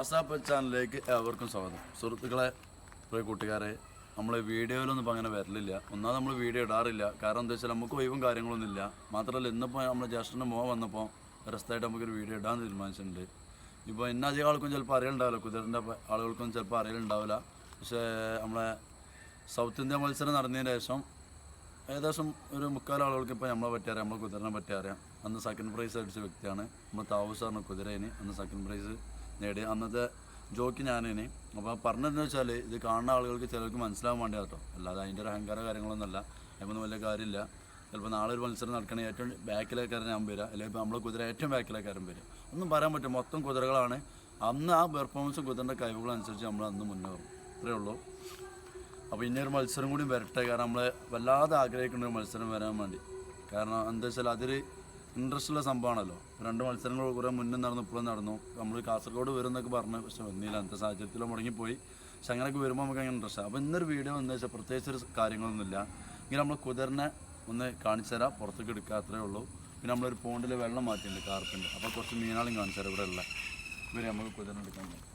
ASAP ചാനലിലേക്ക് ഏവർക്കും സ്വാഗതം. സുഹൃത്തുക്കളെ, പ്രിയ കൂട്ടുകാരെ, നമ്മൾ വീഡിയോയിലൊന്നും ഇപ്പോൾ അങ്ങനെ വരലില്ല. ഒന്നാമത് നമ്മൾ വീഡിയോ ഇടാറില്ല. കാരണം എന്താ വെച്ചാൽ നമുക്ക് ഒഴിവും കാര്യങ്ങളൊന്നും ഇല്ല. മാത്രമല്ല ഇന്നിപ്പോൾ നമ്മൾ ജ്യേഷ്ഠൻ്റെ മോൻ വന്നപ്പോൾ രസമായിട്ട് നമുക്കൊരു വീഡിയോ ഇടാൻ തീരുമാനിച്ചിട്ടുണ്ട്. ഇപ്പോൾ ഇന്ന അധികം ആൾക്കും ചിലപ്പോൾ അറിയലുണ്ടാവില്ല, കുതിരൻ്റെ ആളുകൾക്കൊന്നും ചിലപ്പോൾ അറിയലുണ്ടാവില്ല. പക്ഷേ നമ്മളെ സൗത്ത് ഇന്ത്യ മത്സരം നടന്നതിന് ശേഷം ഏകദേശം ഒരു 3/4 ആളുകൾക്ക് ഇപ്പോൾ നമ്മളെ പറ്റി അറിയാം, നമ്മളെ കുതിരനെ പറ്റി അറിയാം. അന്ന് സെക്കൻഡ് പ്രൈസ് അടിച്ച വ്യക്തിയാണ് നമ്മൾ താവൂസ് പറഞ്ഞ കുതിരേന് അന്ന് സെക്കൻഡ് പ്രൈസ് നേടി. അന്നത്തെ ജോക്ക് ഞാനേന്. അപ്പോൾ പറഞ്ഞതെന്ന് വെച്ചാൽ ഇത് കാണുന്ന ആളുകൾക്ക് ചിലർക്ക് മനസ്സിലാവാൻ വേണ്ടി കേട്ടോ, അല്ലാതെ അതിൻ്റെ ഒരു അഹങ്കാര കാര്യങ്ങളൊന്നുമല്ല. അതിനൊന്നും വലിയ കാര്യമില്ല. ചിലപ്പോൾ നാളെ ഒരു മത്സരം നടക്കണേ ഏറ്റവും ബാക്കിലേക്കാരും ഞാൻ വരിക, അല്ലെങ്കിൽ നമ്മളെ കുതിര ഏറ്റവും ബാക്കിലേക്കാരും വരിക, ഒന്നും പറയാൻ പറ്റും. മൊത്തം കുതിരകളാണ്. അന്ന് ആ പെർഫോമൻസും കുതിരൻ്റെ കഴിവുകളനുസരിച്ച് നമ്മൾ അന്ന് മുന്നേറും, ഇത്രയേ ഉള്ളൂ. അപ്പോൾ ഇന്നൊരു മത്സരം കൂടി വരട്ടെ. കാരണം നമ്മൾ വല്ലാതെ ആഗ്രഹിക്കുന്ന ഒരു മത്സരം വരാൻ വേണ്ടി. കാരണം എന്താ വെച്ചാൽ അതൊരു ഇൻട്രസ്റ്റുള്ള സംഭവമാണല്ലോ. 2 മത്സരങ്ങൾ കുറേ മുന്നേ നടന്നു, ഇപ്പോഴും നടന്നു. നമ്മൾ കാസർഗോഡ് വരും എന്നൊക്കെ പറഞ്ഞു, പക്ഷെ വന്നില്ല. അന്നത്തെ സാഹചര്യത്തിൽ മുടങ്ങിപ്പോയി. പക്ഷെ അങ്ങനെയൊക്കെ വരുമ്പോൾ നമുക്ക് അങ്ങനെ ഇൻട്രസ്റ്റ്. അപ്പോൾ ഇന്നൊരു വീഡിയോ എന്താ വെച്ചാൽ പ്രത്യേകിച്ചൊരു കാര്യങ്ങളൊന്നുമില്ല. ഇങ്ങനെ നമ്മൾ കുതിരനെ ഒന്ന് കാണിച്ചു തരാം, പുറത്തേക്ക് എടുക്കുക, അത്രേ ഉള്ളൂ. പിന്നെ നമ്മളൊരു പോണ്ടിൽ വെള്ളം മാറ്റിയിട്ടുണ്ട്, കാർപ്പിൻ്റെ. അപ്പോൾ കുറച്ച് മീനാളും കാണിച്ചു തരാം ഇവിടെ ഉള്ള. ഇവരെ നമുക്ക് കുതിരനെ എടുക്കാൻ പറ്റും.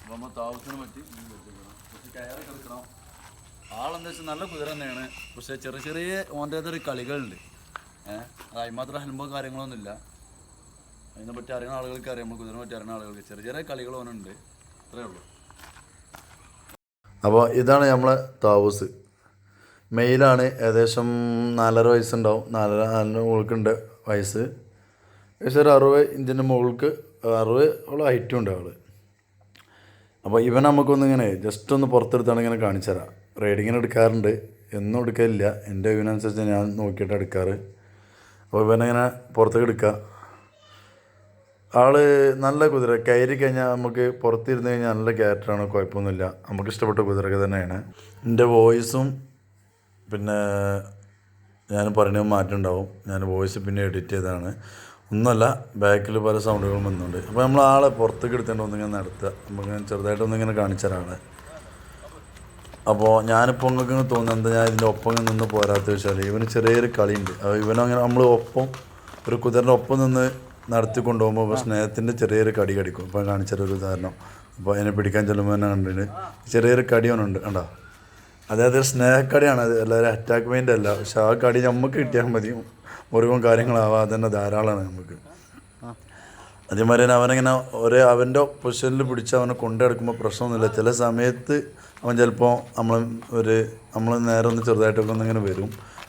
അപ്പോൾ നമ്മൾ താമസത്തിന് പറ്റി കുറച്ച് കയറൊക്കെ എടുക്കണം. ആളെന്താ വെച്ചാൽ നല്ല കുതിര തന്നെയാണ്, പക്ഷേ ചെറിയ ചെറിയ ഓൻ്റേതൊരു കളികളുണ്ട്. അത് അതിമാത്രം ഹെൽമ്പോ കാര്യങ്ങളൊന്നുമില്ല. അതിനെപ്പറ്റി അറിയുന്ന ആളുകൾക്ക് അറിയാം, നമ്മൾ കുതിരനെ പറ്റി അറിയുന്ന ആളുകൾക്ക് ചെറിയ ചെറിയ കളികൾ ഓനുണ്ട്, അത്രേ ഉള്ളൂ. അപ്പോൾ ഇതാണ് നമ്മളെ താവൂസ്. മെയിലാണ്. ഏകദേശം 4.5 വയസ്സുണ്ടാവും. 4 മുകൾക്കുണ്ട് വയസ്സ്. ഏകദേശം ഒരു 60 ഇഞ്ചിൻ്റെ മുകൾക്ക് 60 ഹൈറ്റും ഉണ്ട് ആൾ. അപ്പോൾ ഇവൻ നമുക്കൊന്നിങ്ങനെ ജസ്റ്റ് ഒന്ന് പുറത്തെടുത്താണ് ഇങ്ങനെ കാണിച്ചു തരാം. റൈഡിങ്ങിന് എടുക്കാറുണ്ട്, എന്നും എടുക്കാറില്ല. എൻ്റെ ഇവനനുസരിച്ച് ഞാൻ നോക്കിയിട്ട് എടുക്കാറ്. അപ്പോൾ ഇവനിങ്ങനെ പുറത്തേക്ക് എടുക്കുക. ആൾ നല്ല കുതിര. കയറി കഴിഞ്ഞാൽ നമുക്ക് പുറത്തിരുന്ന് കഴിഞ്ഞാൽ നല്ല ക്യാരക്ടറാണ്, കുഴപ്പമൊന്നുമില്ല. നമുക്ക് ഇഷ്ടപ്പെട്ട കുതിരയൊക്കെ തന്നെയാണ്. എൻ്റെ വോയിസും പിന്നെ ഞാൻ പറയുന്നത് മാറ്റമുണ്ടാവും. ഞാൻ വോയിസ് പിന്നെ എഡിറ്റ് ചെയ്തതാണ്, ഒന്നുമല്ല. ബാക്കിൽ പല സൗണ്ടുകളും വന്നുണ്ട്. അപ്പോൾ നമ്മൾ ആളെ പുറത്തേക്ക് എടുത്തേണ്ട ഒന്നിങ്ങനെ നടത്തുക. നമുക്കിങ്ങനെ ചെറുതായിട്ടൊന്നിങ്ങനെ കാണിച്ച ഒരാളെ. അപ്പോൾ ഞാനിപ്പോൾ നിങ്ങൾക്ക് തോന്നുന്നത് എന്താ ഞാൻ ഇതിൻ്റെ ഒപ്പം നിന്ന് പോരാത്ത വെച്ചാൽ ഇവന് ചെറിയൊരു കളിയുണ്ട്. ഇവനങ്ങനെ നമ്മൾ ഒപ്പം ഒരു കുതിരൻ്റെ ഒപ്പം നിന്ന് നടത്തി കൊണ്ടുപോകുമ്പോൾ ഇപ്പോൾ സ്നേഹത്തിൻ്റെ ചെറിയൊരു കടി കടിക്കും. ഇപ്പോൾ കാണിച്ചൊരു ഉദാഹരണം. അപ്പോൾ അതിനെ പിടിക്കാൻ ചെല്ലുമ്പോൾ തന്നെ കണ്ടിട്ട് ചെറിയൊരു കടി അവനുണ്ട്, കണ്ടോ. അതായത് ഒരു സ്നേഹക്കടിയാണ് അത്, എല്ലാവരും അറ്റാക്ക് മൈൻഡ് അല്ല. പക്ഷെ ആ കടി നമുക്ക് കിട്ടിയാൽ മതി, മുറിവും കാര്യങ്ങളാവാതെ തന്നെ ധാരാളമാണ് നമുക്ക്. അതേമാതിരി തന്നെ അവനിങ്ങനെ അവൻ്റെ പൊസിഷനിൽ പിടിച്ച് അവനെ കൊണ്ടെടുക്കുമ്പോൾ പ്രശ്നമൊന്നുമില്ല. ചില സമയത്ത് അവൻ ചിലപ്പോൾ നമ്മൾ നേരെ ഒന്ന് ചെറുതായിട്ടൊക്കെ ഒന്നിങ്ങനെ വരും,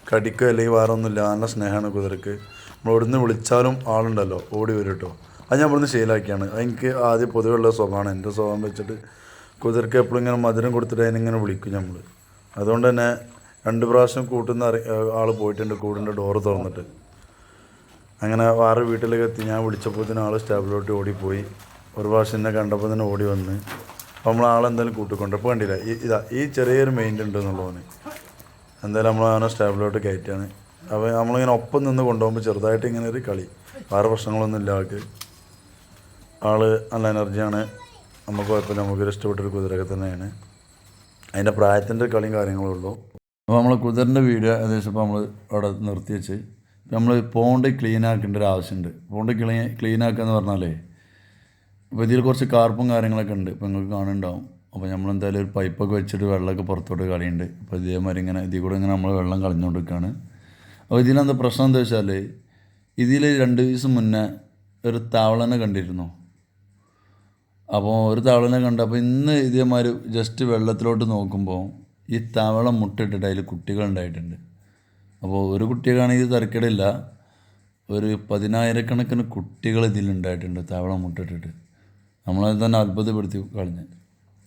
കടിക്കോ അല്ലെങ്കിൽ വേറെ ഒന്നുമില്ല. നല്ല സ്നേഹമാണ് കുതിരക്ക്. നമ്മൾ ഇവിടുന്ന് വിളിച്ചാലും ആളുണ്ടല്ലോ ഓടി വരും കേട്ടോ. അത് ഞാൻ ഇവിടുന്ന് ശീലമാക്കിയാണ്. എനിക്ക് ആദ്യം പൊതുവെയുള്ള സ്വഭാവമാണ്. എൻ്റെ സ്വഭാവം വെച്ചിട്ട് കുതിരക്ക് എപ്പോഴും ഇങ്ങനെ മധുരം കൊടുത്തിട്ട് അതിനിങ്ങനെ വിളിക്കും നമ്മൾ. അതുകൊണ്ട് തന്നെ 2 പ്രാവശ്യം കൂട്ടുന്ന ആൾ പോയിട്ടുണ്ട്, കൂടിൻ്റെ ഡോറ് തുറന്നിട്ട്. അങ്ങനെ വേറെ വീട്ടിലേക്ക് എത്തി. ഞാൻ വിളിച്ചപ്പോൾ തന്നെ ആൾ സ്റ്റാബിലോട്ട് ഓടിപ്പോയി. ഒരു പ്രാവശ്യം എന്നെ കണ്ടപ്പോൾ തന്നെ ഓടി വന്ന്. അപ്പോൾ നമ്മൾ ആളെന്തായാലും കൂട്ടിക്കൊണ്ട് അപ്പോൾ കണ്ടില്ല ഈ ചെറിയൊരു മെയിൻ്റ് ഉണ്ട് എന്നുള്ളവന്. എന്തായാലും നമ്മൾ അവനെ സ്റ്റാബിലോട്ട് കയറ്റാണ്. അപ്പോൾ നമ്മളിങ്ങനെ ഒപ്പം നിന്ന് കൊണ്ടുപോകുമ്പോൾ ചെറുതായിട്ട് ഇങ്ങനെ ഒരു കളി, വേറെ പ്രശ്നങ്ങളൊന്നും ഇല്ല ആൾക്ക്. ആൾ നല്ല എനർജിയാണ്, നമുക്ക് കുഴപ്പമില്ല. നമുക്കൊരു ഇഷ്ടപ്പെട്ടൊരു കുതിരയൊക്കെ തന്നെയാണ്. അതിൻ്റെ പ്രായത്തിൻ്റെ കളിയും കാര്യങ്ങളും ഉള്ളൂ. അപ്പോൾ നമ്മൾ കുതിരൻ്റെ വീഡിയോ ഏകദേശം ഇപ്പോൾ നമ്മൾ അവിടെ നിർത്തി വെച്ച് നമ്മൾ പോണ്ട് ക്ലീൻ ആക്കേണ്ട ഒരു ആവശ്യമുണ്ട്. പോണ്ട് ക്ലീൻ ആക്കുക എന്ന് പറഞ്ഞാലേ, ഇപ്പോൾ ഇതിൽ കുറച്ച് കാർപ്പും കാര്യങ്ങളൊക്കെ ഉണ്ട്, ഇപ്പോൾ നിങ്ങൾക്ക് കാണുന്നുണ്ടാവും. അപ്പോൾ നമ്മളെന്തായാലും ഒരു പൈപ്പൊക്കെ വെച്ചിട്ട് വെള്ളമൊക്കെ പുറത്തോട്ട് കളയുന്നുണ്ട്. അപ്പോൾ ഇതേമാതിരി ഇതിൽ കൂടെ ഇങ്ങനെ നമ്മൾ വെള്ളം കളഞ്ഞുകൊണ്ടിരിക്കുകയാണ്. അപ്പോൾ ഇതിനെന്താ പ്രശ്നം എന്താ വെച്ചാൽ, ഇതിൽ 2 ദിവസം മുന്നേ ഒരു തവളനെ കണ്ടിരുന്നു. അപ്പോൾ ഒരു തവളനെ കണ്ടപ്പോൾ ഇന്ന് ഇതേമാതിരി ജസ്റ്റ് വെള്ളത്തിലോട്ട് നോക്കുമ്പോൾ ഈ തവള മുട്ടിട്ടിട്ട് അതിൽ കുട്ടികളുണ്ടായിട്ടുണ്ട്. അപ്പോൾ ഒരു കുട്ടികളാണെങ്കിൽ തരക്കേടില്ല, ഒരു 10,000-കണക്കിന് കുട്ടികൾ ഇതിലുണ്ടായിട്ടുണ്ട് തവള മുട്ടിട്ടിട്ട്. നമ്മളത് തന്നെ അത്ഭുതപ്പെടുത്തി കളഞ്ഞ്.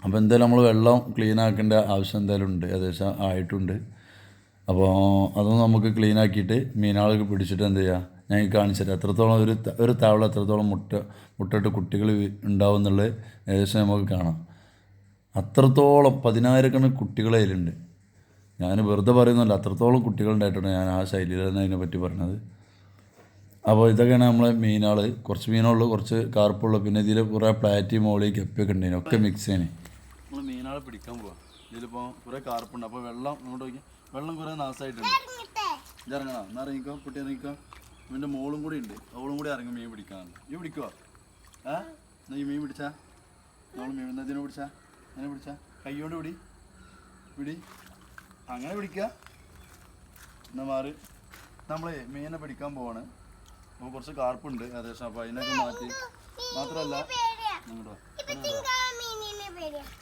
അപ്പോൾ എന്തായാലും നമ്മൾ വെള്ളം ക്ലീൻ ആക്കേണ്ട ആവശ്യം എന്തായാലും ഉണ്ട്, ഏകദേശം ആയിട്ടുണ്ട്. അപ്പോൾ അതൊന്ന് നമുക്ക് ക്ലീൻ ആക്കിയിട്ട് മീനാളൊക്കെ പിടിച്ചിട്ട് എന്ത് ചെയ്യുക, ഞാൻ കാണിച്ചിട്ട് എത്രത്തോളം ഒരു തവള എത്രത്തോളം മുട്ടിട്ട് കുട്ടികൾ ഉണ്ടാവും എന്നുള്ളത് ഏകദേശം നമുക്ക് കാണാം. അത്രത്തോളം 10,000-കണക്കിന് കുട്ടികൾ അതിലുണ്ട്. ഞാൻ വെറുതെ പറയുന്നില്ല, അത്രത്തോളം കുട്ടികളുണ്ടായിട്ടുണ്ട്. ഞാൻ ആ ശൈലിയിൽ തന്നെ അതിനെപ്പറ്റി പറഞ്ഞത്. അപ്പോൾ ഇതൊക്കെയാണ് നമ്മളെ മീനാൾ. കുറച്ച് മീനുള്ളൂ, കുറച്ച് കാർപ്പുള്ളൂ, പിന്നെ ഇതിൽ കുറേ പ്ലാറ്റി മോളി കപ്പിയൊക്കെ ഉണ്ടായിരുന്നു, ഒക്കെ മിക്സ് ചെയ്യണേ. നമ്മൾ മീനാളെ പിടിക്കാൻ പോവാം. ഇതിലിപ്പോൾ കുറേ കാർപ്പുണ്ട്. അപ്പോൾ വെള്ളം ഇങ്ങോട്ട് നോക്കി, വെള്ളം കുറേ നാശമായിട്ടുണ്ട്. ഇറങ്ങണം, എന്നാൽ ഇറങ്ങിക്കോ, കുട്ടി ഇറങ്ങിക്കോ. ഇവൻ്റെ മോളും കൂടി ഉണ്ട്, അവളും കൂടി ഇറങ്ങി മീൻ പിടിക്കാനാണ്. ഈ പിടിക്കുക ഈ മീൻ പിടിച്ചാ നമ്മൾ മീൻ ഇതിനെ പിടിച്ചാ അങ്ങനെ പിടിച്ചാ കൈ കൊണ്ട് പിടി അങ്ങനെ പിടിക്കുക. എന്നാ മാറി നമ്മൾ മീനെ പിടിക്കാൻ പോവാണ്. അപ്പോൾ കുറച്ച് കാർപ്പുണ്ട് ഏകദേശം. അപ്പോൾ അതിനൊക്കെ മാറ്റി മാത്രമല്ല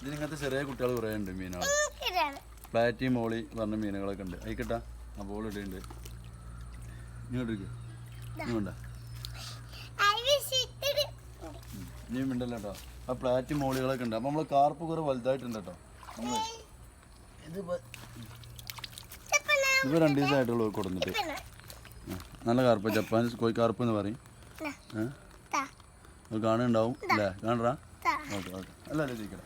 ഇതിനിങ്ങനത്തെ ചെറിയ കുട്ടികൾ കുറേ ഉണ്ട് മീനുകൾ. പ്ലാറ്റി മോളി പറഞ്ഞ മീനുകളൊക്കെ ഉണ്ട്. അതിക്കിട്ടാ ആ ബോൾ ഇടുന്നുണ്ട്. ഇങ്ങോട്ട് ഇങ്ങോട്ടാ നീ ഉണ്ടല്ലോ കേട്ടോ. ആ പ്ലാറ്റി മോളികളൊക്കെ ഉണ്ട്. അപ്പോൾ നമ്മൾ കാർപ്പ് കുറേ വലുതായിട്ടുണ്ട് കേട്ടോ. നമ്മൾ ഇതിപ്പോൾ 2 ദിവസമായിട്ടുള്ളൂ കൊടുത്തിട്ട്. നല്ല കാർപ്പ്, ജപ്പാനീസ് കോഴി കാർപ്പ് എന്ന് പറയും. കാണുന്നുണ്ടാവും അല്ലേ? കാണറാ ഓക്കെ അല്ല ചോദിക്കട്ടെ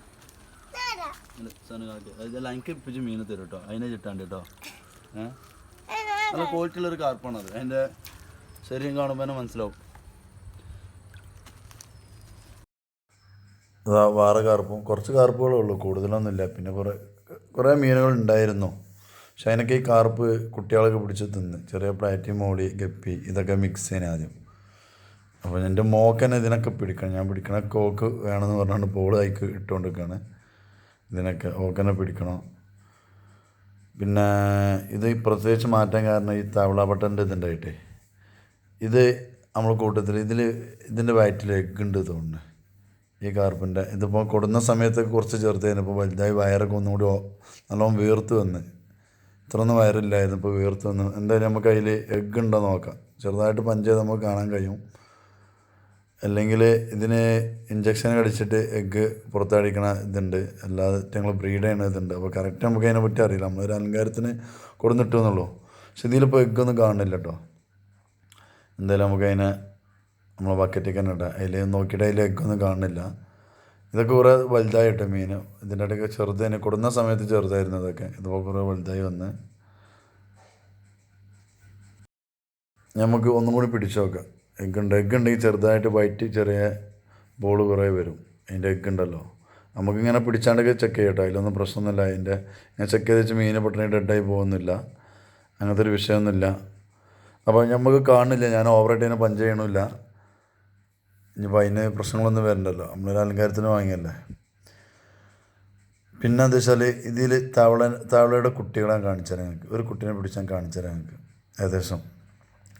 അതെല്ലാം എനിക്ക് ഇപ്പിച്ച് മീനെ തരും കേട്ടോ. അതിനെ ചിട്ടാണ്ട് കേട്ടോ. നല്ല ക്വാളിറ്റി ഉള്ളൊരു കാർപ്പാണത്. അതിൻ്റെ ശരീരം കാണുമ്പോൾ തന്നെ മനസ്സിലാവും. വേറെ കാർപ്പും കുറച്ച് കാർപ്പുകളേ ഉള്ളൂ, കൂടുതലൊന്നുമില്ല. പിന്നെ കുറേ മീനുകൾ ഉണ്ടായിരുന്നു. പക്ഷെ അതിനൊക്കെ ഈ കാർപ്പ് കുട്ടികളൊക്കെ പിടിച്ച് തിന്ന്. ചെറിയ പ്ലാറ്റി മോളി ഗപ്പി ഇതൊക്കെ മിക്സ് ചെയ്യാൻ ആദ്യം. അപ്പോൾ എൻ്റെ മോക്കന്നെ ഇതിനൊക്കെ പിടിക്കണം. ഞാൻ പിടിക്കണ കോക്ക് വേണമെന്ന് പറഞ്ഞുകൊണ്ട് പോൾ അയക്ക് ഇട്ടുകൊണ്ടിരിക്കുകയാണ്. ഇതിനൊക്കെ ഓക്കന്നെ പിടിക്കണം. പിന്നെ ഇത് പ്രത്യേകിച്ച് മാറ്റാൻ കാരണം ഈ തവളാപ്പട്ടൻ്റെ ഇതുണ്ടായിട്ടേ, ഇത് നമ്മൾ കൂട്ടത്തിൽ ഇതിൻ്റെ വയറ്റിൽ എഗ്ഗ് ഉണ്ട് തോന്നുന്നു ഈ കാർപ്പിൻ്റെ. ഇതിപ്പോൾ കൊടുന്ന സമയത്തൊക്കെ കുറച്ച് ചെറുതായിരുന്നു. ഇപ്പോൾ വലുതായി വയറൊക്കെ ഒന്നുകൂടി നല്ലോണം വീർത്ത് വന്ന്. ഇത്രയൊന്നും വയറില്ലായിരുന്നു, ഇപ്പോൾ വീർത്ത് വന്ന്. എന്തായാലും നമുക്ക് അതിൽ എഗ്ഗ് ഉണ്ടോ നോക്കാം. ചെറുതായിട്ട് പഞ്ച് ചെയ്ത് നമുക്ക് കാണാൻ കഴിയും. അല്ലെങ്കിൽ ഇതിന് ഇഞ്ചക്ഷൻ അടിച്ചിട്ട് എഗ്ഗ് പുറത്തടിക്കണ ഇതുണ്ട്, അല്ലാതെ ഞങ്ങൾ ബ്രീഡ് ചെയ്യണ ഇതുണ്ട്. അപ്പോൾ കറക്റ്റ് നമുക്ക് അതിനെ പറ്റി അറിയില്ല. നമ്മളൊരു അലങ്കാരത്തിന് കൊടുന്നിട്ടു എന്നുള്ളൂ. പക്ഷെ ഇതിലിപ്പോൾ എഗ്ഗൊന്നും കാണുന്നില്ല കേട്ടോ. എന്തായാലും നമുക്ക് അതിനെ നമ്മളെ ബക്കറ്റിൽ തന്നെ ഇടാം. അതിൽ നോക്കിയിട്ട് അതിൽ എഗ്ഗൊന്നും കാണുന്നില്ല. ഇതൊക്കെ കുറേ വലുതായിട്ട് മീൻ. ഇതിൻ്റെ ഇടയ്ക്ക് ചെറുതിന് കൊടുന്ന സമയത്ത് ചെറുതായിരുന്നു ഇതൊക്കെ. ഇതിപ്പോൾ കുറേ വലുതായി വന്ന്. നമുക്ക് ഒന്നും കൂടി പിടിച്ചു നോക്കാം. എഗ്ഗ് ഉണ്ടെങ്കിൽ ചെറുതായിട്ട് വൈറ്റ് ചെറിയ ബോൾ കുറേ വരും. അതിൻ്റെ എഗ്ഗ് ഉണ്ടല്ലോ. നമുക്കിങ്ങനെ പിടിച്ചാണ്ടൊക്കെ ചെക്ക് ചെയ്യാം കേട്ടോ. അതിലൊന്നും പ്രശ്നമൊന്നുമില്ല. ഞാൻ ചെക്ക് ചെയ്ത് വെച്ച് മീൻ പെട്ടെന്ന് ഡെഡായി പോകുന്നില്ല. അങ്ങനത്തെ ഒരു വിഷയമൊന്നുമില്ല. അപ്പോൾ നമുക്ക് കാണുന്നില്ല. ഞാൻ ഓവറായിട്ട് അതിനെ പഞ്ച് ചെയ്യണമില്ല. ഇനിയിപ്പോൾ അതിന് പ്രശ്നങ്ങളൊന്നും വരണ്ടല്ലോ. നമ്മളൊരു അലങ്കാരത്തിന് വാങ്ങിയല്ലേ. പിന്നെ എന്താ വെച്ചാൽ ഇതിൽ തവളയുടെ കുട്ടികളെ കാണിച്ചു തരാം ഞങ്ങൾക്ക്. ഒരു കുട്ടീനെ പിടിച്ചാൽ കാണിച്ചു തരാം ഞങ്ങൾക്ക് ഏകദേശം.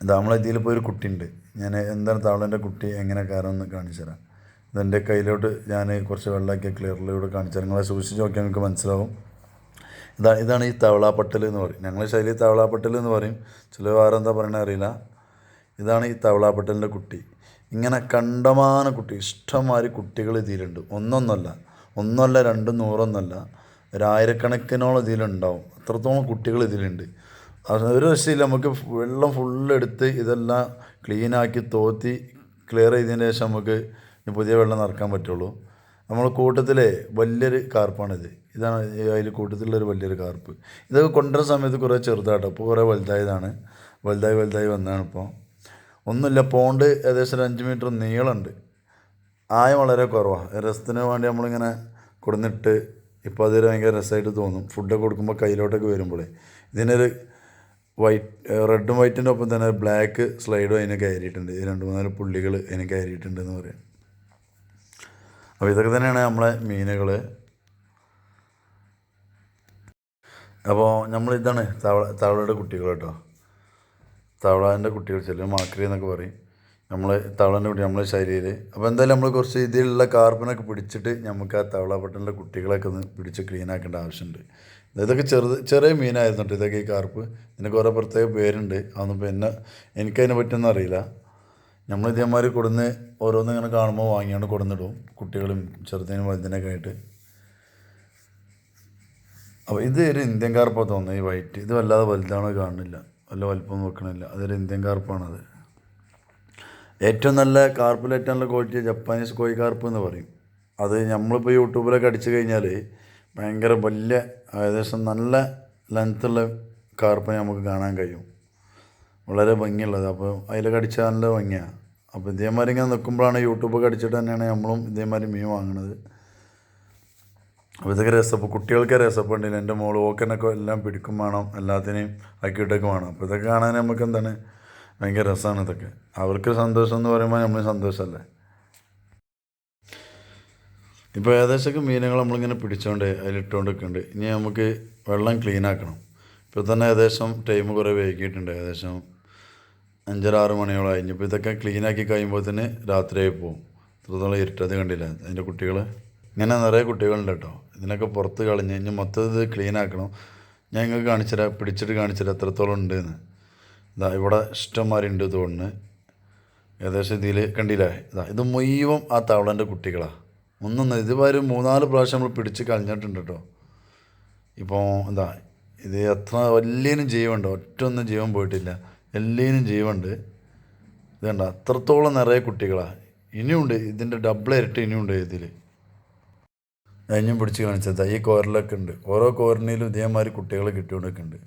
ഇത് നമ്മളെ ഇതിലിപ്പോൾ ഒരു കുട്ടിയുണ്ട്. ഞാൻ എന്താണ് തവളേൻ്റെ കുട്ടി എങ്ങനെ കയറുമെന്ന് കാണിച്ചു തരാം. ഇതെൻ്റെ കയ്യിലോട്ട് ഞാൻ കുറച്ച് വെള്ളമാക്കിയ ക്ലിയറിലൂടെ കാണിച്ചു തരാം. നിങ്ങളെ സൂക്ഷിച്ച് നോക്കിയാൽ നിങ്ങൾക്ക് മനസ്സിലാവും. ഇതാണ് ഈ തവളാപ്പട്ടൽ എന്ന് പറയും. ഞങ്ങളുടെ ശൈലി തവളാപ്പട്ടൽ എന്ന് പറയും. ചില വേറെ എന്താ പറയണത് അറിയില്ല. ഇതാണ് ഈ തവളാപ്പട്ടലിൻ്റെ കുട്ടി. ഇങ്ങനെ കണ്ടമാന കുട്ടി, ഇഷ്ടംമാതിരി കുട്ടികൾ ഇതിലുണ്ട്. ഒന്നല്ല 2 100 1000കണക്കിനോളം ഇതിലുണ്ടാവും. അത്രത്തോളം കുട്ടികൾ ഇതിലുണ്ട്. ഒരു രക്ഷയില്ല. നമുക്ക് വെള്ളം ഫുള്ളെടുത്ത് ഇതെല്ലാം ക്ലീനാക്കി തോത്തി ക്ലിയർ ചെയ്തതിന് ശേഷം നമുക്ക് പുതിയ വെള്ളം നിറക്കാൻ പറ്റുള്ളൂ. നമ്മൾ കൂട്ടത്തിലെ വലിയൊരു കാർപ്പാണിത്. ഇതാണ് അതിൽ കൂട്ടത്തിലുള്ളൊരു വലിയൊരു കാർപ്പ്. ഇതൊക്കെ കൊണ്ടുവരുന്ന സമയത്ത് കുറേ ചെറുതാട്ടോ. ഇപ്പോൾ കുറേ വലുതായതാണ്. വലുതായി വന്നതാണ്. ഇപ്പോൾ ഒന്നുമില്ല. പോണ്ട് ഏകദേശം 5 മീറ്റർ നീളമുണ്ട്. ആയം വളരെ കുറവാണ്. രസത്തിന് വേണ്ടി നമ്മളിങ്ങനെ കൊടുന്നിട്ട് ഇപ്പോൾ അതൊരു ഭയങ്കര രസമായിട്ട് തോന്നും. ഫുഡൊക്കെ കൊടുക്കുമ്പോൾ കയ്യിലോട്ടൊക്കെ വരുമ്പോഴേ. ഇതിനൊരു റെഡും വൈറ്റിൻ്റെ ഒപ്പം തന്നെ ബ്ലാക്ക് സ്ലൈഡും അതിന് കയറിയിട്ടുണ്ട്. 2-3 പുള്ളികൾ അതിന് കയറിയിട്ടുണ്ടെന്ന് പറയാം. അപ്പോൾ ഇതൊക്കെ തന്നെയാണ് നമ്മളെ മീനുകൾ. അപ്പോൾ നമ്മളിതാണ് തവളയുടെ കുട്ടികൾ കേട്ടോ. തവളേൻ്റെ കുട്ടികൾ ചില മാക്രി എന്നൊക്കെ പറയും. നമ്മൾ തവളേൻ്റെ കുട്ടി നമ്മളെ ശൈലിയിൽ. അപ്പോൾ എന്തായാലും നമ്മൾ കുറച്ച് ഇതിലുള്ള കാർബണൊക്കെ പിടിച്ചിട്ട് നമുക്ക് ആ തവളാപ്പട്ടലിൻ്റെ കുട്ടികളൊക്കെ ഒന്ന് പിടിച്ച് ക്ലീൻ ആക്കേണ്ട ആവശ്യമുണ്ട്. ഇതൊക്കെ ചെറിയ മീനായിരുന്നു കേട്ടോ. ഇതൊക്കെ ഈ കാർപ്പ്. ഇതിന് കുറേ പ്രത്യേക പേരുണ്ട്. അതൊന്നും ഇപ്പോൾ എനിക്കതിനെ പറ്റിയൊന്നും അറിയില്ല. നമ്മൾ ഇതേമാതിരി കൊടുന്ന് ഓരോന്നും ഇങ്ങനെ കാണുമ്പോൾ വാങ്ങിയാണ്ട് കൊടുന്നിടും, കുട്ടികളും ചെറുതിനും വലുതിനൊക്കെ ആയിട്ട്. അപ്പോൾ ഇത് ഒരു ഇന്ത്യൻ കാർപ്പാണ് തോന്നുന്നത്. ഈ വൈറ്റ് ഇത് വല്ലാതെ വലുതാണോ കാണുന്നില്ല, വല്ല വലുപ്പം വെക്കണില്ല. അതൊരു ഇന്ത്യൻ കാർപ്പാണത്. ഏറ്റവും നല്ല കാർപ്പിൽ ഏറ്റവും നല്ല ക്വാളിറ്റി ജപ്പാനീസ് കോഴി കാർപ്പ് എന്ന് പറയും. അത് നമ്മളിപ്പോൾ യൂട്യൂബിലൊക്കെ അടിച്ചു കഴിഞ്ഞാൽ ഭയങ്കര വലിയ ഏകദേശം നല്ല ലെങ്ത്തുള്ള കാർപ്പ് നമുക്ക് കാണാൻ കഴിയും. വളരെ ഭംഗിയുള്ളത്. അപ്പോൾ അതിലൊക്കെ അടിച്ചാൽ നല്ല ഭംഗിയാണ്. അപ്പോൾ ഇതേമാതിരി ഇങ്ങനെ നിൽക്കുമ്പോഴാണ് യൂട്യൂബൊക്കെ അടിച്ചിട്ട് തന്നെയാണ് നമ്മളും ഇതേമാതിരി മീൻ വാങ്ങുന്നത്. അപ്പോൾ ഇതൊക്കെ രസപ്പോൾ കുട്ടികൾക്ക് രസപ്പെടുന്നില്ല. എൻ്റെ മോള് ഓക്കനൊക്കെ എല്ലാം പിടിക്കും വേണം, എല്ലാത്തിനെയും ആക്കിയിട്ടൊക്കെ വേണം. അപ്പോൾ ഇതൊക്കെ കാണാൻ നമുക്ക് എന്താണ് ഭയങ്കര രസമാണ്. ഇതൊക്കെ അവർക്ക് സന്തോഷം എന്ന് പറയുമ്പോൾ നമ്മൾ സന്തോഷമല്ലേ. ഇപ്പോൾ ഏകദേശമൊക്കെ മീനുകൾ നമ്മളിങ്ങനെ പിടിച്ചോണ്ട് അതിലിട്ടുകൊണ്ടൊക്കെ ഉണ്ട്. ഇനി നമുക്ക് വെള്ളം ക്ലീൻ ആക്കണം. ഇപ്പോൾ തന്നെ ഏകദേശം ടൈം കുറേ വൈകിയിട്ടുണ്ട്. ഏകദേശം 5:30-6 മണിയോളം കഴിഞ്ഞപ്പോൾ ഇതൊക്കെ ക്ലീനാക്കി കഴിയുമ്പോൾ തന്നെ രാത്രിയായി പോകും. ഇത്രത്തോളം ഇരുട്ടത് കണ്ടില്ല അതിൻ്റെ കുട്ടികൾ. ഇങ്ങനെ നിറയെ കുട്ടികളുണ്ട് കേട്ടോ. ഇതിനൊക്കെ പുറത്ത് കളഞ്ഞ് കഴിഞ്ഞ് മൊത്തം ഇത് ക്ലീൻ ആക്കണം. ഞാൻ നിങ്ങൾക്ക് കാണിച്ചുതരാം, പിടിച്ചിട്ട് കാണിച്ചുതരാം എത്രത്തോളം ഉണ്ടെന്ന്. ഇതാ ഇവിടെ ഇഷ്ടംമാരുണ്ട് തോന്നുന്നു. ഏകദേശം ഇതിൽ കണ്ടില്ലേ, ഇത് മുഴുവൻ ആ തവളൻ്റെ കുട്ടികളാണ്. ഇതുവരെ 3-4 പ്രാവശ്യം നമ്മൾ പിടിച്ച് കളഞ്ഞിട്ടുണ്ട് കേട്ടോ. ഇപ്പോൾ ഇത് എത്ര വലിയനും ജീവനുണ്ട്, ഒറ്റൊന്നും ജീവൻ പോയിട്ടില്ല, എല്ലാത്തിനും ജീവനുണ്ട്. ഇത് കണ്ട അത്രത്തോളം നിറയെ കുട്ടികളാണ്. ഇനിയുണ്ട്, ഇതിൻ്റെ ഡബിൾ ഇരട്ടി ഇനിയുണ്ട് ഇതിൽ. അതിനും പിടിച്ച് കാണിച്ചത് ഈ കോരലൊക്കെ ഉണ്ട്. ഓരോ കോരനയിലും ഇതേമാതിരി കുട്ടികളെ കിട്ടിയോണ്ടൊക്കെ ഉണ്ട്.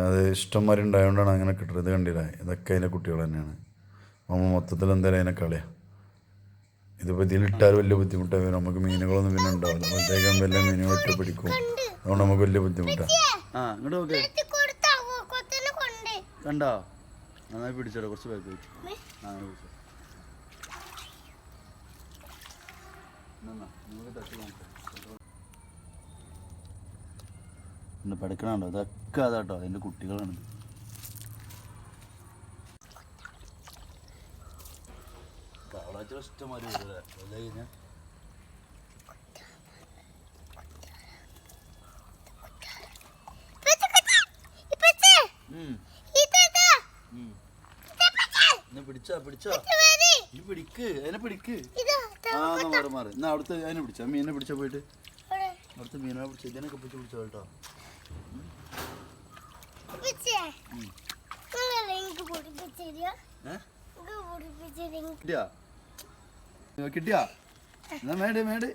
അത് ഇഷ്ടംമാരി ഉണ്ടായതുകൊണ്ടാണ് അങ്ങനെ കിട്ടുന്നത്. ഇത് കണ്ടില്ല, ഇതൊക്കെ അതിൻ്റെ കുട്ടികൾ തന്നെയാണ്. നമ്മൾ മൊത്തത്തിൽ എന്തായാലും അതിനെ കളയാം. ഇതിപ്പോൾ ഇതിലിട്ടാൽ വലിയ ബുദ്ധിമുട്ടായി വരും. നമുക്ക് മീനുകളൊന്നും പിന്നെ ഉണ്ടാവില്ല. അപ്പോഴത്തേക്കും വലിയ മീനുകളൊക്കെ പിടിക്കും. അതുകൊണ്ട് നമുക്ക് വലിയ ബുദ്ധിമുട്ടാണ്. കണ്ടോ, നന്നായി പിടിച്ചോ, കുറച്ച് പേർക്ക് പിടിച്ചോ. പഠിക്കണോ, ഇതൊക്കെ അതാട്ടോ അതിൻ്റെ കുട്ടികളാണ്. ഇഷ്ടമാതിരി കഴിഞ്ഞാൽ പിടിച്ചോ ഈ പിടിക്ക്, അതിനെ പിടിക്ക്. മാറി എന്നാ അവിടുത്തെ അതിനെ പിടിച്ച മീനെ പിടിച്ചാ പോയിട്ട് അവിടുത്തെ മീനെ പിടിച്ച ഇതിനൊക്കെ പിടിച്ചോ കേട്ടോ. കിട്ടിയാ എന്നാ മേട് മേട്.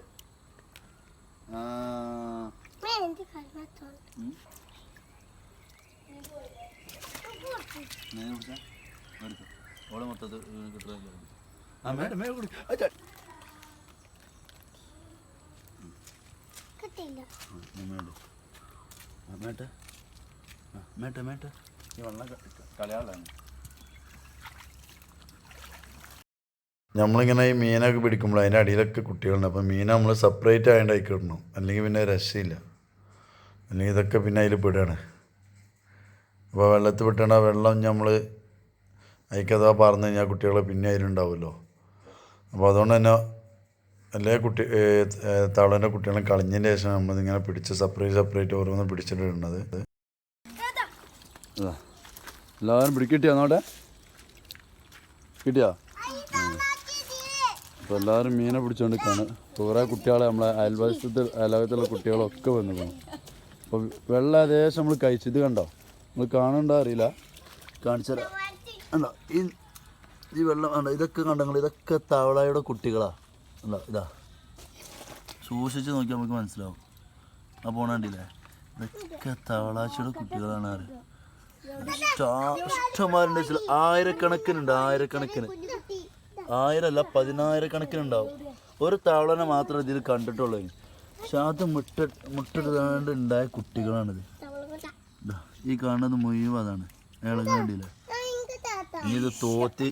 ഓളെ മൊത്തത്തിൽ കിട്ടുക. മേട് മേട് കൊടു. മേട്ട് മേട്ട് മേട്ട് ഈ വെള്ളം കളയാളാണ്. നമ്മളിങ്ങനെ ഈ മീനൊക്കെ പിടിക്കുമ്പോൾ അതിൻ്റെ അടിയിലൊക്കെ കുട്ടികളുണ്ട്. അപ്പോൾ മീൻ നമ്മൾ സെപ്പറേറ്റ് ആയതുകൊണ്ട് അതിൽ കിടണം, അല്ലെങ്കിൽ പിന്നെ രക്ഷയില്ല. അല്ലെങ്കിൽ ഇതൊക്കെ പിന്നെ അതിൽ പെടുകയാണ്. അപ്പോൾ വെള്ളത്തിൽ വിട്ടേണ്ട വെള്ളം നമ്മൾ അതിക്കതാ പറന്ന് കഴിഞ്ഞാൽ കുട്ടികൾ പിന്നെ അതിലുണ്ടാവുമല്ലോ. അപ്പോൾ അതുകൊണ്ട് തന്നെ എല്ലാ തവളേൻ്റെ കുട്ടികളും കളഞ്ഞതിന് ശേഷം നമ്മളിങ്ങനെ പിടിച്ച് സെപ്പറേറ്റ് ഓരോന്നും പിടിച്ചിട്ടുള്ളത്. എല്ലാവരും പിടിക്കിട്ടിയാ നോട്ടെ, കിട്ടിയാ? അപ്പോൾ എല്ലാവരും മീനെ പിടിച്ചുകൊണ്ടിരിക്കുകയാണ്. കുറേ കുട്ടികളെ നമ്മളെ അയൽവകത്തുള്ള കുട്ടികളൊക്കെ വന്നു പോകണം. അപ്പോൾ വെള്ളം ഏകദേശം നമ്മൾ കഴിച്ചു. ഇത് കണ്ടോ, നമ്മൾ കാണണ്ടോ അറിയില്ല, കാണിച്ചാൽ കണ്ടോ ഈ വെള്ളം കണ്ടോ, ഇതൊക്കെ കണ്ടോ, ഇതൊക്കെ തവളയുടെ കുട്ടികളാണ്. അല്ല ഇതാ സൂക്ഷിച്ച് നോക്കിയാൽ നമുക്ക് മനസ്സിലാവും. ആ പോണണ്ടില്ലേ, ഇതൊക്കെ തവളാച്ചിയുടെ കുട്ടികളാണ്. ആര് ഇഷ്ടമാരുണ്ട്, ചില ആയിരക്കണക്കിനുണ്ട്, ആയിരക്കണക്കിന്, 1000 അല്ല 10,000-കണക്കിനുണ്ടാവും. ഒരു തവളനെ മാത്രം ഇതിൽ കണ്ടിട്ടുള്ളൂ. പക്ഷെ അത് മുട്ടിടാണ്ട് ഉണ്ടായ കുട്ടികളാണിത്. ഈ കാണുന്നത് മുഴുവൻ അതാണ്, ഇളകണ്ടില്ല. ഇനി ഇത് തോത്തി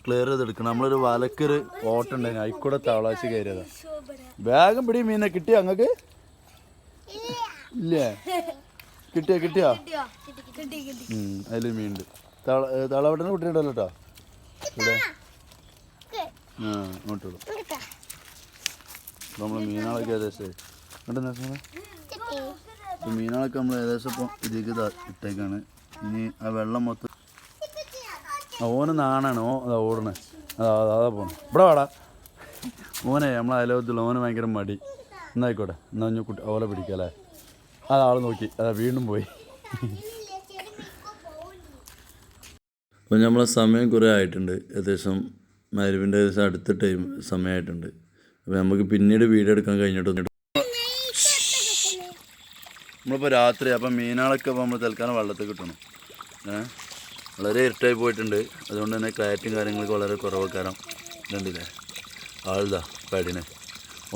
ക്ലിയർ ചെയ്തെടുക്കണം. നമ്മളൊരു വലക്കൊരു ഓട്ടുണ്ടായിരുന്നു, അതിൽക്കൂടെ തവളാച്ചി കയറിയതാ. വേഗം പിടി മീനെ. കിട്ടിയോ അങ്ങക്ക്? ഇല്ലേ, കിട്ടിയോ? അതിൽ മീനുണ്ട്. തളവട്ടനെ കുട്ടിയുണ്ടല്ലോ കേട്ടോ ഇവിടെ. ഇങ്ങോട്ടുള്ളൂ നമ്മൾ മീനുകളൊക്കെ ഏകദേശം മീനുകളൊക്കെ നമ്മൾ ഏകദേശം ഇപ്പം ഇതിലേക്ക് ഇട്ടേക്കാണ്. ഇനി ആ വെള്ളം മൊത്തം ഓന് നാണാണ്. ഓടണേ അതാ പോണം. ഇവിടെ വാടാ ഓനെ, നമ്മളെ അയലോകത്തുള്ള ഓന് ഭയങ്കര മടി. എന്നായിക്കോട്ടെ, എന്നാ കുട്ടി ഓലെ പിടിക്കല്ലേ. അതാൾ നോക്കി, അതാ വീണ്ടും പോയി. അപ്പോൾ നമ്മളെ സമയം കുറേ ആയിട്ടുണ്ട്. ഏകദേശം മരുവിൻ്റെ ഏകദേശം അടുത്ത സമയമായിട്ടുണ്ട്. അപ്പോൾ നമുക്ക് പിന്നീട് വീഡിയോ എടുക്കാൻ കഴിഞ്ഞിട്ടൊന്നും. നമ്മളിപ്പോൾ രാത്രി അപ്പം മീനുകളൊക്കെ നമ്മൾ തൽക്കാലം വെള്ളത്തിൽ കിട്ടണം. വളരെ ഇരുട്ടായി പോയിട്ടുണ്ട്. അതുകൊണ്ട് തന്നെ ക്ലാരിറ്റിയും കാര്യങ്ങളൊക്കെ വളരെ കുറവക്കാരം. കണ്ടില്ലേ ആളിതാ പേടിനെ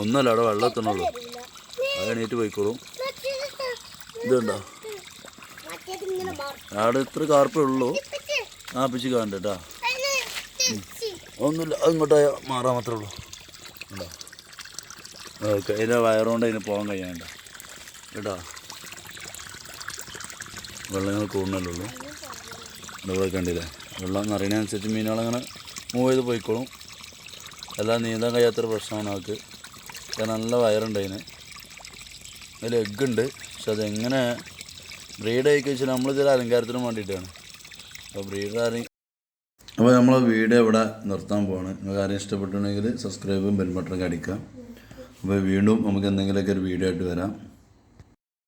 ഒന്നുമല്ല, അവിടെ വെള്ളം എത്തണുള്ളൂ. അത് എണീറ്റ് പോയിക്കോളും. ഇതുണ്ടോ, അവിടെ ഇത്ര കാർപ്പേ ഉള്ളൂ. പിച്ച് കാണണ്ട ഒന്നുമില്ല, അത് ഇങ്ങോട്ട് മാറാൻ മാത്രമേ ഉള്ളൂ. ഉണ്ടോ, ഓക്കെ അതിൻ്റെ വയറുകൊണ്ട് അതിന് പോകാൻ കഴിയാണ്ട കേട്ടോ. വെള്ളങ്ങൾ കൂടുന്നല്ലേ ഇവിടെ കണ്ടില്ലേ, വെള്ളം നിറയുന്നതനുസരിച്ച് മീനുകളങ്ങനെ മൂവ് ചെയ്ത് പോയിക്കോളും. എല്ലാം നീന്താൻ കഴിയാത്തൊരു പ്രശ്നമാണ് അവർക്ക്. നല്ല വയറുണ്ട് അതിന്. അതിൽ എഗ്ഗുണ്ട്, പക്ഷെ അതെങ്ങനെ ബ്രീഡ് ആയി കഴിച്ചാൽ നമ്മളിതൊരു അലങ്കാരത്തിനും വേണ്ടിയിട്ടാണ്. അപ്പോൾ ബ്രീഡ് അപ്പോൾ നമ്മൾ വീഡിയോ ഇവിടെ നിർത്താൻ പോവാണ്. നിങ്ങൾക്ക് ആരെയും ഇഷ്ടപ്പെട്ടുണ്ടെങ്കിൽ സബ്സ്ക്രൈബും ബെൽ ബട്ടണൊക്കെ അടിക്കാം. അപ്പോൾ വീണ്ടും നമുക്ക് എന്തെങ്കിലുമൊക്കെ ഒരു വീഡിയോ ആയിട്ട് വരാം.